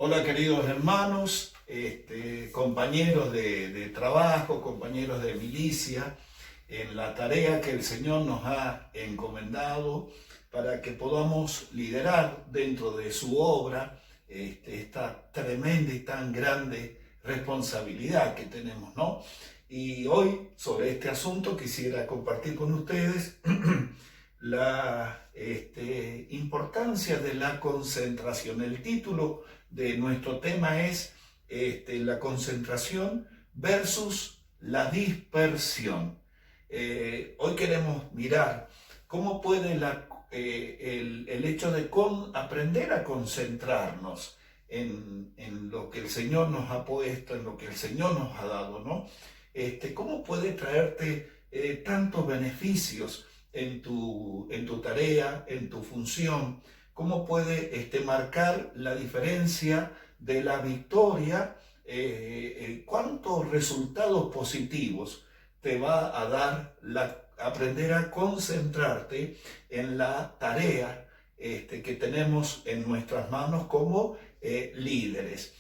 Hola queridos hermanos, compañeros de trabajo, compañeros de milicia, en la tarea que el Señor nos ha encomendado para que podamos liderar dentro de su obra esta tremenda y tan grande responsabilidad que tenemos, ¿no? Y hoy sobre este asunto quisiera compartir con ustedes la importancia de la concentración. El título de nuestro tema es la concentración versus la dispersión. Hoy queremos mirar cómo puede el hecho de aprender a concentrarnos en lo que el Señor nos ha puesto, en lo que el Señor nos ha dado, ¿no? Cómo puede traerte tantos beneficios en tu tarea, en tu función, cómo puede marcar la diferencia de la victoria, cuántos resultados positivos te va a dar aprender a concentrarte en la tarea que tenemos en nuestras manos como líderes.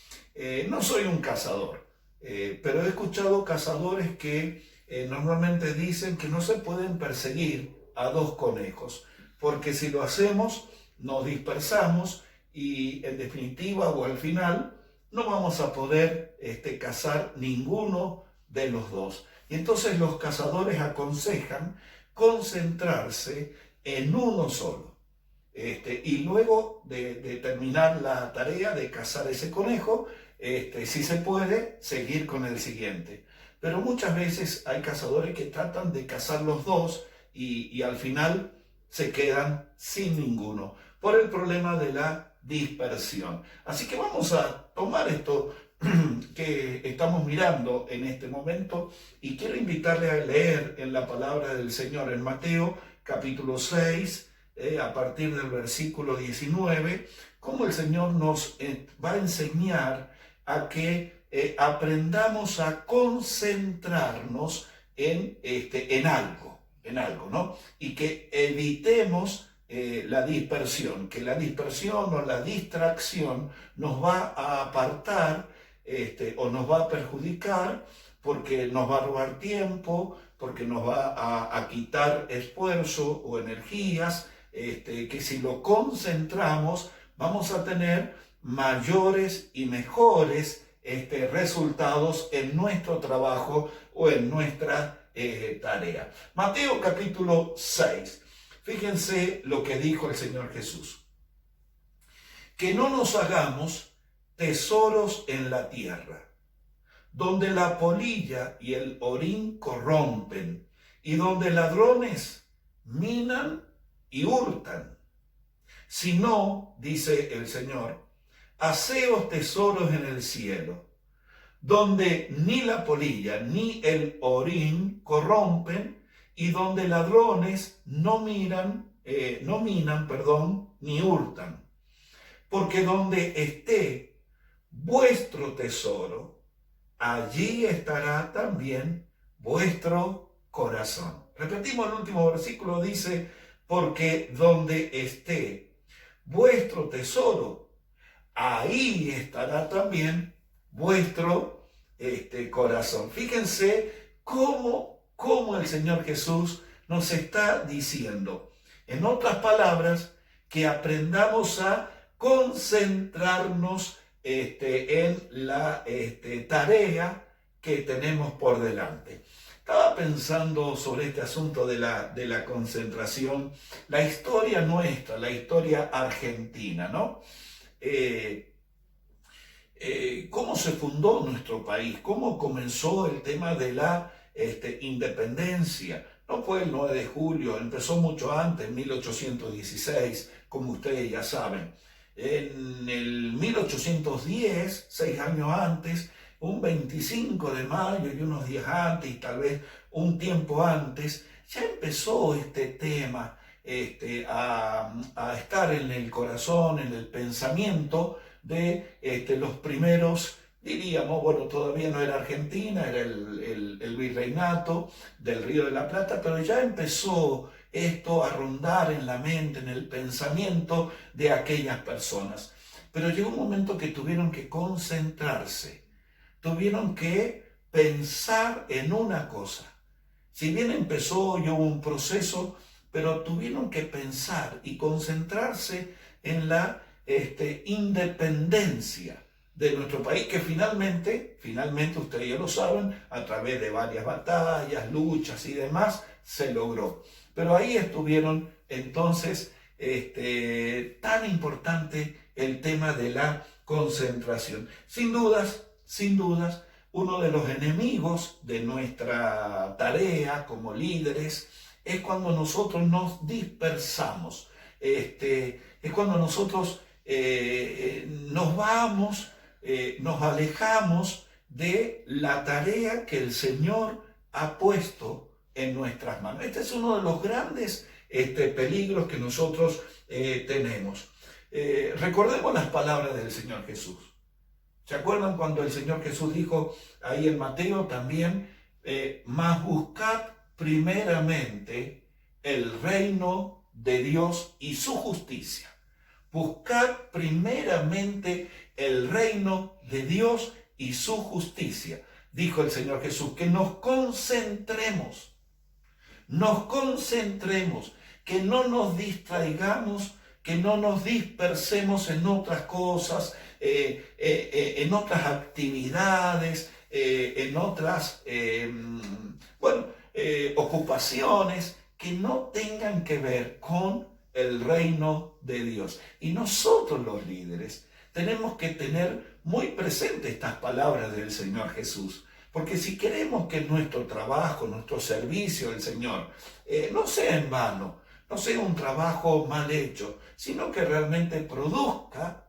No soy un cazador, pero he escuchado cazadores que normalmente dicen que no se pueden perseguir a dos conejos, porque si lo hacemos nos dispersamos y en definitiva o al final no vamos a poder cazar ninguno de los dos. Y entonces los cazadores aconsejan concentrarse en uno solo. Y luego de terminar la tarea de cazar ese conejo, si se puede, seguir con el siguiente. Pero muchas veces hay cazadores que tratan de cazar los dos y al final se quedan sin ninguno por el problema de la dispersión. Así que vamos a tomar esto que estamos mirando en este momento y quiero invitarle a leer en la palabra del Señor en Mateo capítulo 6, a partir del versículo 19, cómo el Señor nos va a enseñar a que aprendamos a concentrarnos en algo, ¿no? Y que evitemos la dispersión, que la dispersión o la distracción nos va a apartar o nos va a perjudicar porque nos va a robar tiempo, porque nos va a quitar esfuerzo o energías, que si lo concentramos vamos a tener mayores y mejores resultados en nuestro trabajo o en nuestra tarea. Mateo capítulo 6. Fíjense lo que dijo el Señor Jesús. Que no nos hagamos tesoros en la tierra, donde la polilla y el orín corrompen, y donde ladrones minan y hurtan. Sino, dice el Señor, haceos tesoros en el cielo, donde ni la polilla ni el orín corrompen, y donde ladrones no minan, ni hurtan. Porque donde esté vuestro tesoro, allí estará también vuestro corazón. Repetimos el último versículo, dice, porque donde esté vuestro tesoro, ahí estará también vuestro corazón. Fíjense cómo el Señor Jesús nos está diciendo, en otras palabras, que aprendamos a concentrarnos en la tarea que tenemos por delante. Estaba pensando sobre este asunto de la concentración, la historia nuestra, la historia argentina, ¿no? Cómo se fundó nuestro país, cómo comenzó el tema de la independencia. No fue el 9 de julio, empezó mucho antes, en 1816, como ustedes ya saben. En el 1810, 6 años antes, un 25 de mayo y unos días antes, y tal vez un tiempo antes, ya empezó este tema a estar en el corazón, en el pensamiento de los primeros, diríamos, bueno, todavía no era Argentina, era el virreinato del Río de la Plata, pero ya empezó esto a rondar en la mente, en el pensamiento de aquellas personas. pero llegó un momento que tuvieron que concentrarse, tuvieron que pensar en una cosa. Si bien empezó y hubo un proceso, pero tuvieron que pensar y concentrarse en la independencia de nuestro país, que finalmente ustedes ya lo saben, a través de varias batallas, luchas y demás, se logró. Pero ahí estuvieron entonces, tan importante el tema de la concentración. Sin dudas, uno de los enemigos de nuestra tarea como líderes es cuando nosotros nos dispersamos, es cuando nosotros nos vamos, nos alejamos de la tarea que el Señor ha puesto en nuestras manos. Este es uno de los grandes peligros que nosotros tenemos. Recordemos las palabras del Señor Jesús. ¿Se acuerdan cuando el Señor Jesús dijo ahí en Mateo también, mas buscad primeramente el reino de Dios y su justicia? Buscad primeramente el reino de Dios y su justicia. Dijo el Señor Jesús, que nos concentremos, que no nos distraigamos, que no nos dispersemos en otras cosas, en otras actividades, en otras ocupaciones que no tengan que ver con el reino de Dios. Y nosotros los líderes tenemos que tener muy presente estas palabras del Señor Jesús, porque si queremos que nuestro trabajo, nuestro servicio al Señor no sea en vano, no sea un trabajo mal hecho, sino que realmente produzca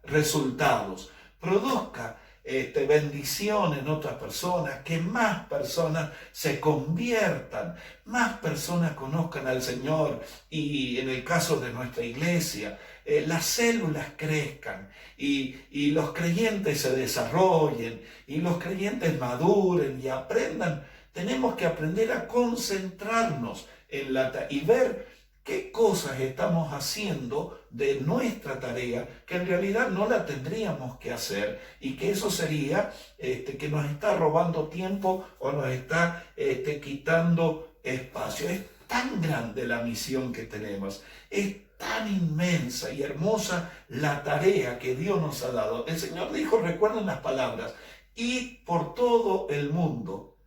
resultados, produzca bendición en otras personas, que más personas se conviertan, más personas conozcan al Señor y en el caso de nuestra iglesia, las células crezcan y los creyentes se desarrollen y los creyentes maduren y aprendan. Tenemos que aprender a concentrarnos y ver qué cosas estamos haciendo de nuestra tarea, que en realidad no la tendríamos que hacer, y que eso sería que nos está robando tiempo o nos está quitando espacio. Es tan grande la misión que tenemos, es tan inmensa y hermosa la tarea que Dios nos ha dado. El Señor dijo, recuerden las palabras, id por todo el mundo,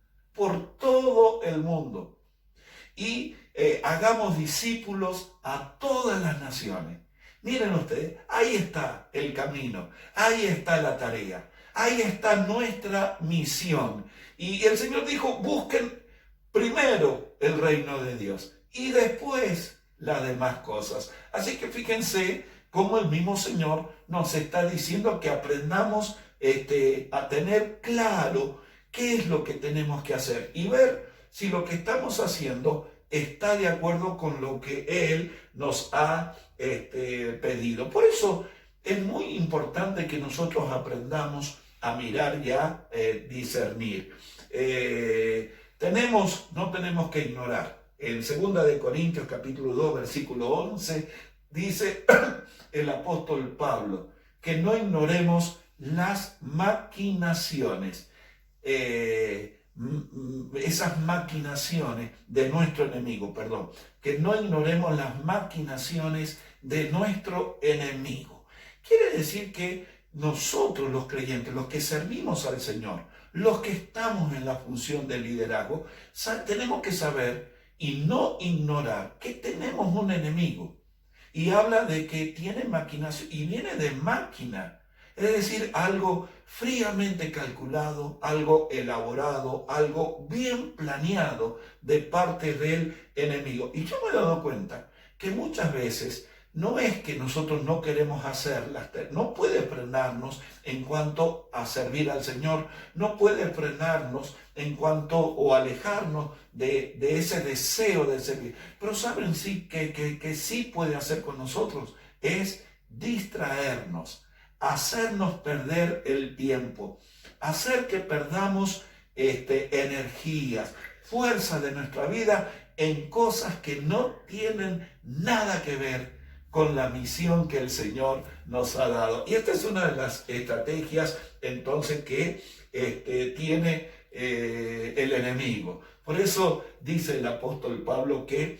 y hagamos discípulos a todas las naciones. Miren ustedes, ahí está el camino, ahí está la tarea, ahí está nuestra misión. Y el Señor dijo, busquen primero el reino de Dios y después las demás cosas. Así que fíjense cómo el mismo Señor nos está diciendo que aprendamos a tener claro qué es lo que tenemos que hacer y ver si lo que estamos haciendo está de acuerdo con lo que Él nos ha pedido. Por eso es muy importante que nosotros aprendamos a mirar y a discernir. No tenemos que ignorar. En 2 de Corintios capítulo 2, versículo 11, dice el apóstol Pablo que no ignoremos las maquinaciones, esas maquinaciones de nuestro enemigo, que no ignoremos las maquinaciones de nuestro enemigo. Quiere decir que nosotros los creyentes, los que servimos al Señor, los que estamos en la función de liderazgo, tenemos que saber y no ignorar que tenemos un enemigo. Y habla de que tiene maquinación y viene de máquina. Es decir, algo fríamente calculado, algo elaborado, algo bien planeado de parte del enemigo. Y yo me he dado cuenta que muchas veces no es que nosotros no queremos hacerlas, no puede frenarnos en cuanto a servir al Señor, no puede frenarnos en cuanto o alejarnos de ese deseo de servir. Pero saben sí que sí puede hacer con nosotros, es distraernos, hacernos perder el tiempo, hacer que perdamos energías, fuerza de nuestra vida en cosas que no tienen nada que ver con la misión que el Señor nos ha dado. Y esta es una de las estrategias entonces que tiene el enemigo. Por eso dice el apóstol Pablo que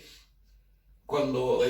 cuando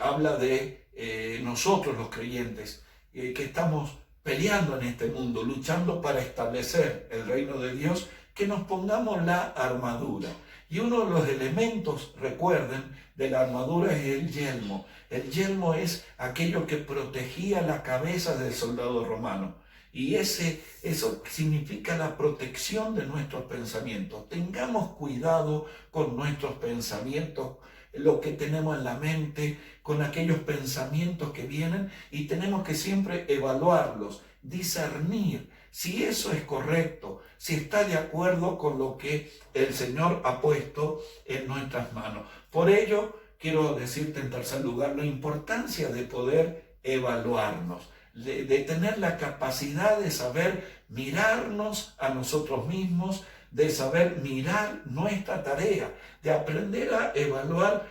habla de nosotros los creyentes, que estamos peleando en este mundo, luchando para establecer el reino de Dios, que nos pongamos la armadura. Y uno de los elementos, recuerden, de la armadura es el yelmo. El yelmo es aquello que protegía la cabeza del soldado romano. Y eso significa la protección de nuestros pensamientos. Tengamos cuidado con nuestros pensamientos, lo que tenemos en la mente, con aquellos pensamientos que vienen, y tenemos que siempre evaluarlos, discernir si eso es correcto, si está de acuerdo con lo que el Señor ha puesto en nuestras manos. Por ello, quiero decirte en tercer lugar la importancia de poder evaluarnos, de tener la capacidad de saber mirarnos a nosotros mismos, de saber mirar nuestra tarea, de aprender a evaluar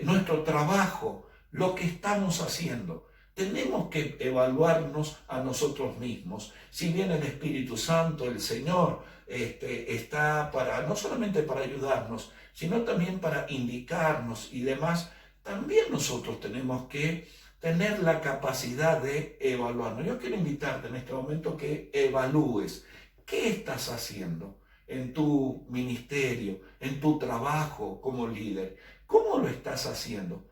nuestro trabajo, lo que estamos haciendo. Tenemos que evaluarnos a nosotros mismos. Si bien el Espíritu Santo, el Señor, está no solamente para ayudarnos, sino también para indicarnos y demás, también nosotros tenemos que tener la capacidad de evaluarnos. Yo quiero invitarte en este momento que evalúes qué estás haciendo en tu ministerio, en tu trabajo como líder. ¿Cómo lo estás haciendo?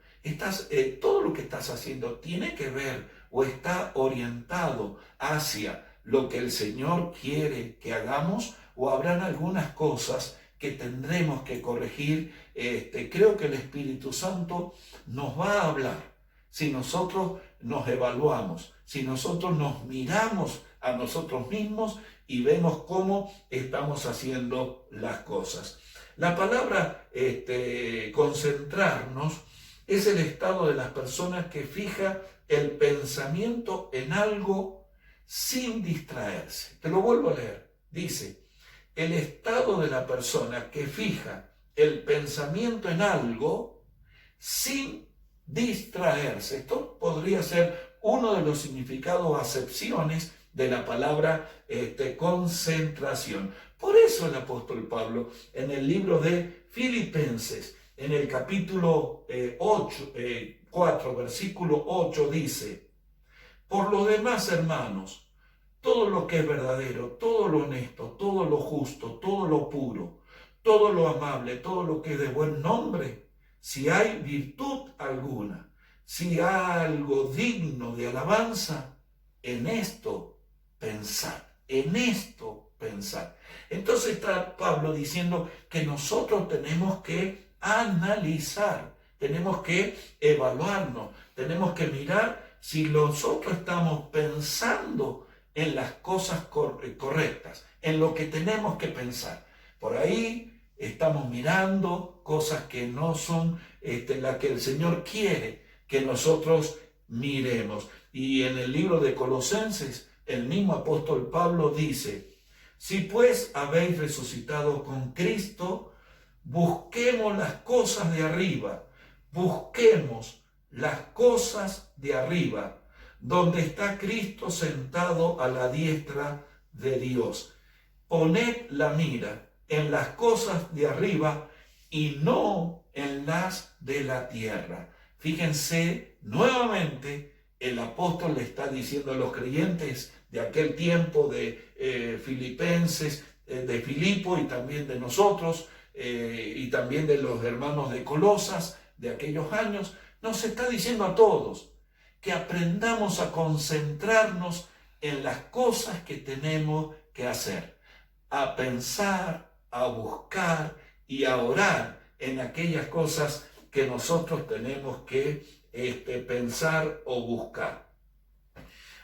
Todo lo que estás haciendo tiene que ver o está orientado hacia lo que el Señor quiere que hagamos, o habrán algunas cosas que tendremos que corregir. Creo que el Espíritu Santo nos va a hablar si nosotros nos evaluamos, si nosotros nos miramos a nosotros mismos y vemos cómo estamos haciendo las cosas. La palabra concentrarnos es el estado de las personas que fija el pensamiento en algo sin distraerse. Te lo vuelvo a leer. Dice, el estado de la persona que fija el pensamiento en algo sin distraerse. Esto podría ser uno de los significados o acepciones de la palabra concentración. Por eso el apóstol Pablo en el libro de Filipenses, en el capítulo 4, versículo 8 dice, por lo demás, hermanos, todo lo que es verdadero, todo lo honesto, todo lo justo, todo lo puro, todo lo amable, todo lo que es de buen nombre, si hay virtud alguna, si hay algo digno de alabanza, en esto pensad, en esto pensad. Entonces está Pablo diciendo que nosotros tenemos que analizar, tenemos que evaluarnos, tenemos que mirar si nosotros estamos pensando en las cosas correctas, en lo que tenemos que pensar. Por ahí estamos mirando cosas que no son las que el Señor quiere que nosotros miremos. Y en el libro de Colosenses, el mismo apóstol Pablo dice, si pues habéis resucitado con Cristo, busquemos las cosas de arriba, busquemos las cosas de arriba, donde está Cristo sentado a la diestra de Dios. Poned la mira en las cosas de arriba y no en las de la tierra. Fíjense, nuevamente el apóstol le está diciendo a los creyentes de aquel tiempo de Filipenses, de Filipo y también de nosotros, y también de los hermanos de Colosas de aquellos años, nos está diciendo a todos que aprendamos a concentrarnos en las cosas que tenemos que hacer, a pensar, a buscar y a orar en aquellas cosas que nosotros tenemos que pensar o buscar.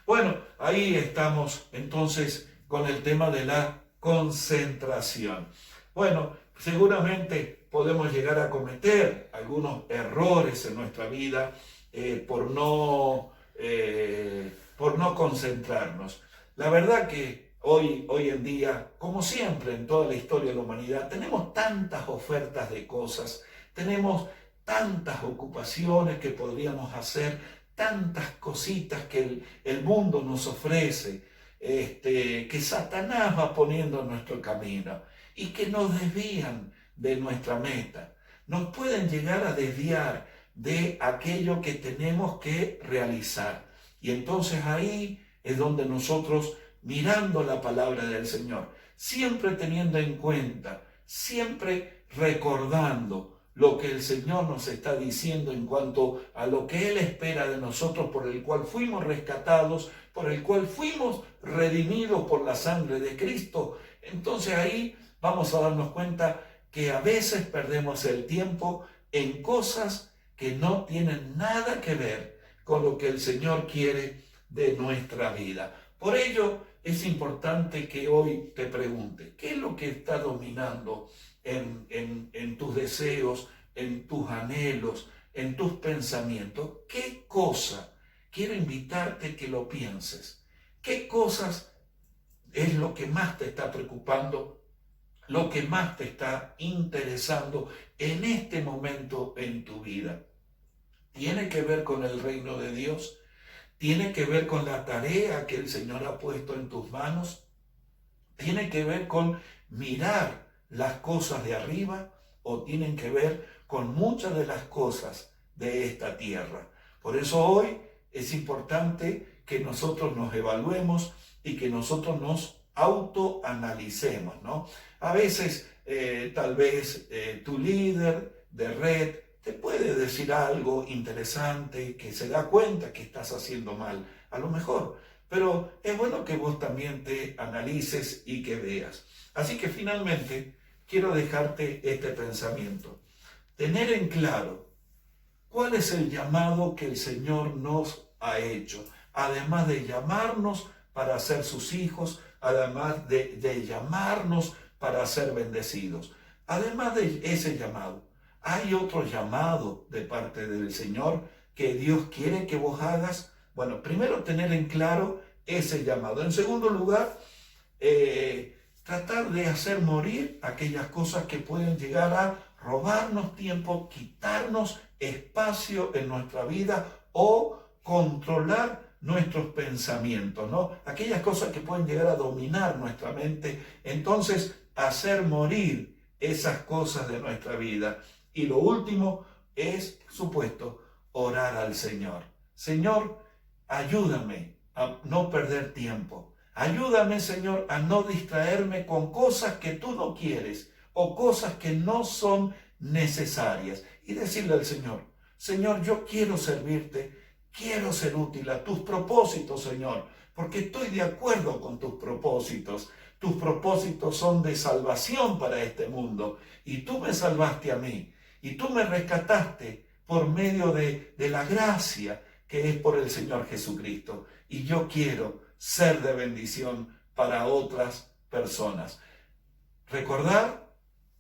Bueno, ahí estamos entonces con el tema de la concentración. Bueno, seguramente podemos llegar a cometer algunos errores en nuestra vida por no concentrarnos. La verdad que hoy en día, como siempre en toda la historia de la humanidad, tenemos tantas ofertas de cosas, tenemos tantas ocupaciones que podríamos hacer, tantas cositas que el mundo nos ofrece, que Satanás va poniendo en nuestro camino y que nos desvían de nuestra meta. Nos pueden llegar a desviar de aquello que tenemos que realizar. Y entonces ahí es donde nosotros, mirando la palabra del Señor, siempre teniendo en cuenta, siempre recordando lo que el Señor nos está diciendo en cuanto a lo que Él espera de nosotros, por el cual fuimos rescatados, por el cual fuimos redimidos por la sangre de Cristo. Entonces ahí vamos a darnos cuenta que a veces perdemos el tiempo en cosas que no tienen nada que ver con lo que el Señor quiere de nuestra vida. Por ello es importante que hoy te pregunte, ¿qué es lo que está dominando en tus deseos, en tus anhelos, en tus pensamientos? ¿Qué cosa? Quiero invitarte que lo pienses. ¿Qué cosas es lo que más te está preocupando, lo que más te está interesando en este momento en tu vida? ¿Tiene que ver con el reino de Dios? ¿Tiene que ver con la tarea que el Señor ha puesto en tus manos? ¿Tiene que ver con mirar las cosas de arriba o tienen que ver con muchas de las cosas de esta tierra? Por eso hoy es importante que nosotros nos evaluemos y que nosotros nos autoanalicemos, ¿no? A veces tal vez tu líder de red te puede decir algo interesante, que se da cuenta que estás haciendo mal, a lo mejor, pero es bueno que vos también te analices y que veas. Así que finalmente quiero dejarte este pensamiento. Tener en claro cuál es el llamado que el Señor nos ha hecho, además de llamarnos para ser sus hijos, además de llamarnos para ser bendecidos. Además de ese llamado, ¿hay otro llamado de parte del Señor que Dios quiere que vos hagas? Bueno, primero tener en claro ese llamado. En segundo lugar, tratar de hacer morir aquellas cosas que pueden llegar a robarnos tiempo, quitarnos espacio en nuestra vida o controlar nuestros pensamientos, ¿no? Aquellas cosas que pueden llegar a dominar nuestra mente. Entonces, hacer morir esas cosas de nuestra vida. Y lo último es, por supuesto, orar al Señor. Señor, ayúdame a no perder tiempo. Ayúdame, Señor, a no distraerme con cosas que tú no quieres o cosas que no son necesarias. Y decirle al Señor, Señor, yo quiero servirte, quiero ser útil a tus propósitos, Señor, porque estoy de acuerdo con tus propósitos. Tus propósitos son de salvación para este mundo y tú me salvaste a mí y tú me rescataste por medio de la gracia que es por el Señor Jesucristo. Y yo quiero ser de bendición para otras personas. Recordar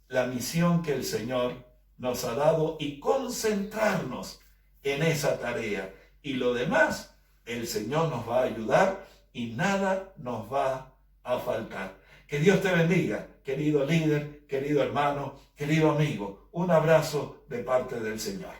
la misión que el Señor nos ha dado y concentrarnos en esa tarea. Y lo demás, el Señor nos va a ayudar y nada nos va a faltar. Que Dios te bendiga, querido líder, querido hermano, querido amigo. Un abrazo de parte del Señor.